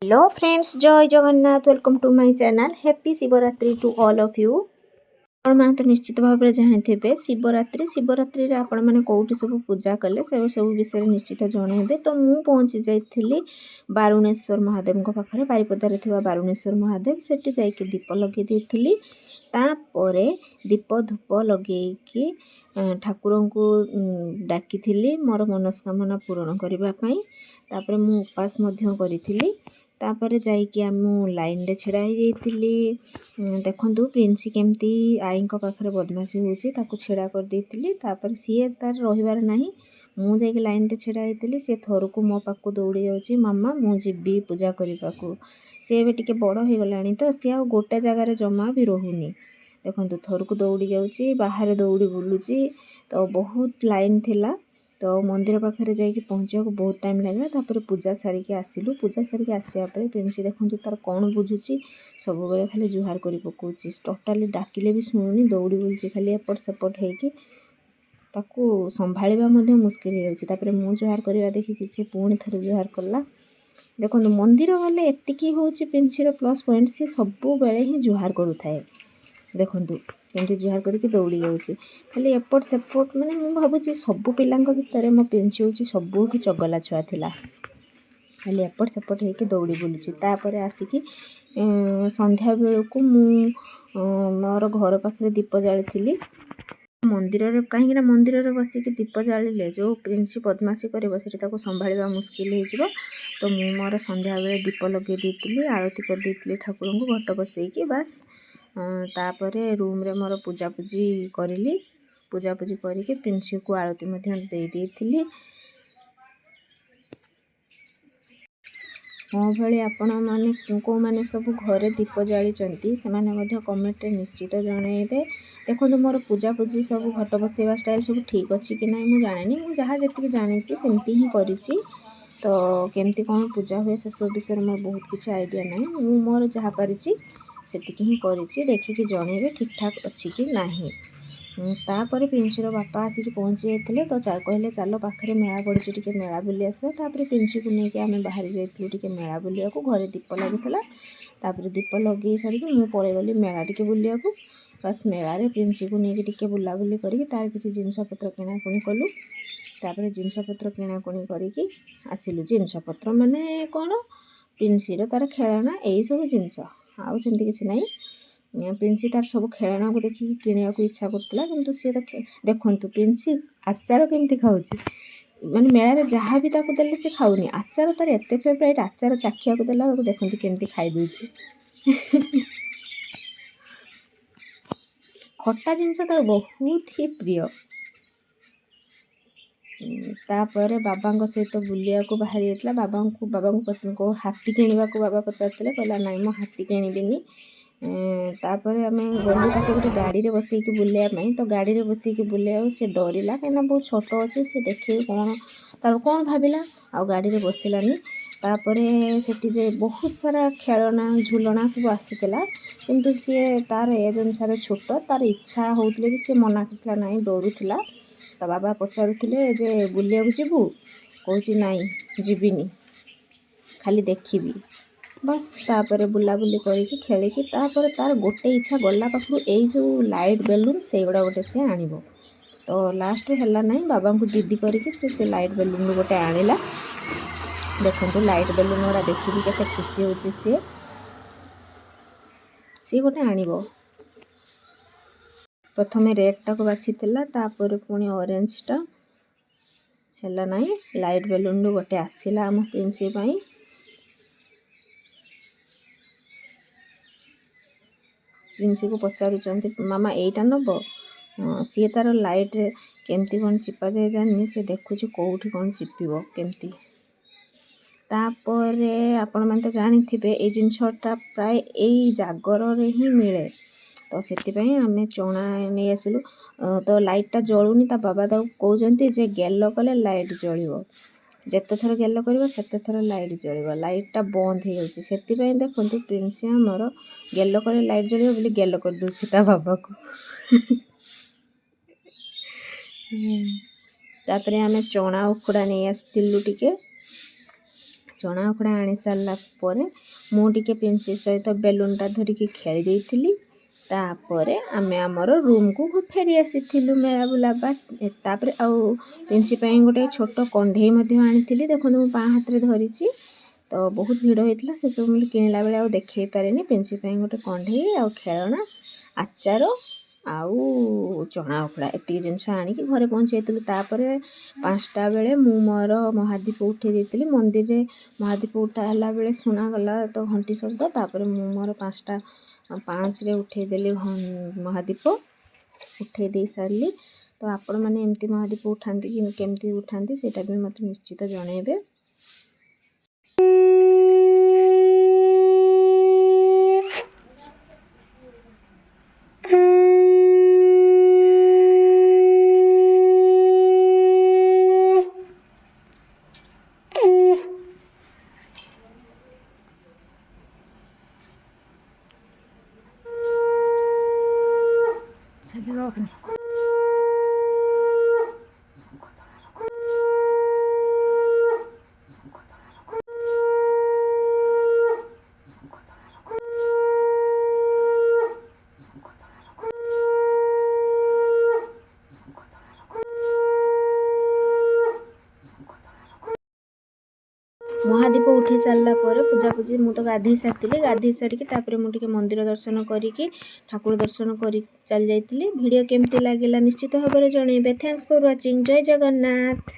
Hello friends, जय Jagannath. Welcome to my channel. Happy Shivratri to all of you. आपण मैंने तो निश्चित भाव में जानते शिवरात्रि रे आपण मैंने कौटी सब पूजा कले से सब विषय निश्चित जनइबे। तो मु पहुँची जाइली बारुणेश्वर महादेव पाखे, बारिपदारे थिबा बारुणेश्वर महादेव। सेठी जाइके दीप लगे देइथिली। तापरे दीप धूप लगेकी ठाकुर को डाकी मोर मनस्कामना पूरण करने। तापर मु उपास करी। तापर जाइकी आम लाइन रे छिड़ा हो जाइली। देखंतु प्रिंसी केमती आई पाखे बदमाशी होची, ताकू छिड़ा कर देइतिली। तापर सी तार रहिबार नाही। मु जाइकी लाइन रे छिड़ा होइतिली। से थरकू मो पाखु दौड़ी जाउची, मामा मु जिबी पूजा करने। सी एबे टिके बड़ हो गलानी, तो सी आ गोटे जगार जमा भी रहुनी। देखंतु थरकू दौड़ी जाउची, बाहर दौड़ी बुलुची। तो बहुत लाइन थिला। तो मंदिर पाखे जाइए पहुँचा को बहुत टाइम लगे। तापर पूजा सारिके आसिलु। पूजा सारिके आसिया पर प्रिंसी देखंतु तार कौन बुझुची, सब बेले खाली जुहार करी पकाउची। टोटाली डाकिले भी शुणुनी, दौड़ी बुलची खाली एपट सेपट होइकी। ताकू संभाळिबा मध्ये मुश्किल हो जाउची। तापर मु जुहार करबा देखि से पुणी थरे जुहार कला। देखंतु मंदिर गले एतिकी होउची प्रिंसीर प्लस पॉइंट, से सब बेले ही जुहार करूथाए। देखंतु केमती जुहार करके दौड़ी जाउची, खाली एपट सेपट। माने मु भाबुची सब पिलांक भितर मो प्रिंसी होउची सबुठु चगला छुआ थिला। खाली एपट सेपट होइके दौड़ी बुलुची। तापर आसिकी संध्या बेलकू मु मोर घर पाखे दीप जाली। मंदिर कहीं मंदिर बसिक दीप जालिले जो प्रिंसी बदमाशी कर संभाळिबा मुश्किल हो। तो मु मोर संध्या बेले दीप लगे देइतिली, आरती कर देइतिली ठाकुर को घट बसैकी। बास तापरे रूम रे मोर पूजापूजी करिली। पूजापूजी करके प्रिंसी को आरती मध्य दे देइतिली। मो भली आपण माने को माने सब घरे दीप जाली से कमेंट रे निश्चित जनइबे। देखो मोर पूजापूजी सब घट बसैवा स्टाइल सब ठीक अच्छी कि ना मुझे जानी। मुझे जहाँ जी जानी सेमती ही करी। तो केमती कौन पूजा हुए से सब विषय मोर बहुत किसी आइडिया ना। मु मोर जहाँ पारी सेतिकी ही करी। देखिकी जनइबे ठीक ठाक अच्छी कि नाही। तापर प्रिंसीर बापा आसिक पहुँची जाते। तो कहले चलो पाखे मेला पड़ी टे मेला बुली आसवा। तापर प्रिंसी को लेकिन आम बाहरी जाइलु टे मेला बुलिया को। घरे दीप लगी। तापर दीप लगे सारिक मु पलि गली मेला टे बुलिया को। बस मेलार प्रिंसी को लेकिन टे बुलाबुली करी तार किसी जिनपतर किणाकुणी कलु। तापर जिनपतर किणाकुणी करी आसिलु। जिनपतर माने कौन, प्रिंसीर तार खेलना यही सब जिनस, आउ सेमती किसी ना। प्रिंसी तार सब खेलना को देखिए किणा को इच्छा करता, किंतु सी तो देखंतु प्रिंसी आचार केमती खाऊची। माने मेला जहाँ भी ताको देले से खाऊनी। आचार तार एते फेवरेट, आचार चाखिया को देला बेलू देखंतु केमती खाई दूची। खट्टा जिनस तार बहुत ही प्रिय। तापर बाबा सहित बुलिया को बाहरी जाता। बाबा को हाथी किणवा को बाबा पचारते, कहला नाई मो हाथी किणबिनी। तापर आम गलु ताको गोटे गाड़ी रे बसैकी बुलाया। तो गाड़ी रे बसैकी बुलाया से डरला, कहीं बहुत छोट अच्छे से देखे कौन तार कौन भाविला, आ गाड़ी रे बसिलानी। तापर सेठी जे बहुत सारा खेलना झुलना सब आसीला, किंतु सी तार एज अनुसार छोट, तार इच्छा होते भी सी मना करता ना, डरुला। तो बाबा पचारुले जे बुलिया जीवु, कहूँ नाई जीविनी, खाली देखी। बस तापर बुलाबुली करके खेलिकी तापर तार गोटे इच्छा गला पाखु यही जो लाइट बेलून से गुड़ा गोटे से आण। तो लास्ट है ना, बाबा को जिद्दी करके से लाइट बेलून गोटे आनिला। देखो लाइट बेलून गुड़ा देखिए केते खुशी होची। सी गोटे आनिबो। प्रथमे रेड टा को बाछीला, तापर पुणी ऑरेंज टा है ना। लाइट बेलून गोटे आसला आम प्रिंसी पाई। प्रिंसी को पचारुचंती मामा एटा नब। सी तार लाइट रे केमती कौन चिपा जाए जानी, से देखुची कौटी कौन चिपिबो केमती। तापर आपण मैंने तो जानी थे ये जिनसटा प्राय यही जागर रे ही मिले। तो से आम चना नहीं आसलु। तो लाइटा जलुनी। ता बाबा कहते जे गेल कले लाइट जलिब, जिते थर गेल कर सेते थर लाइट जलिब। लाइटा बंद हो जाए से देखो प्रिंसी आमर गेल कले लाइट जलिब बोली गेल कर दूसरी ता बाबा को। तापर आम चना उखुड़ा नहीं आसलु टिके। चना उखड़ा आनी सारा पर मुझे पेंसिल सहित बेलूनटा धरिकी खेली देइथिली। तापर आमे आमर रूम को फेरी आसी मेला बुला बास। तापर आउ पेंसी गोटे छोट कंढे आनी देखो मुझे बाँ हाथ में धरी तो बहुत भिड़ होता से सब मुझे किणला बेले आउ देखे पारे पेंसी गोटे कंढे आउ खेलना आचार आउ चना उखड़ा एति जिनस आनिक घरे पहुँचाइलु। तापर 5टा बेले मु मोर महादीप उठे देती मंदिर रे महादीप उठाला बेले शुणागला तो घंटी शब्द। तापर मु मोर 5 रे उठेदेली महादीप उठे दे सारी। तो आपण मैंने एमती महादीप उठाती कि केमती उठाती सेटा भी मत निश्चित जनइबे। महादीप उठे सारा पर पूजापूजी मु तो गाधे सारी गाधे सारिकी मुझे मंदिर दर्शन करी ठाकुर दर्शन कर चल जाइली। वीडियो केमती लगे निश्चित भाव में जनइबे। Thanks for watching. जय जगन्नाथ।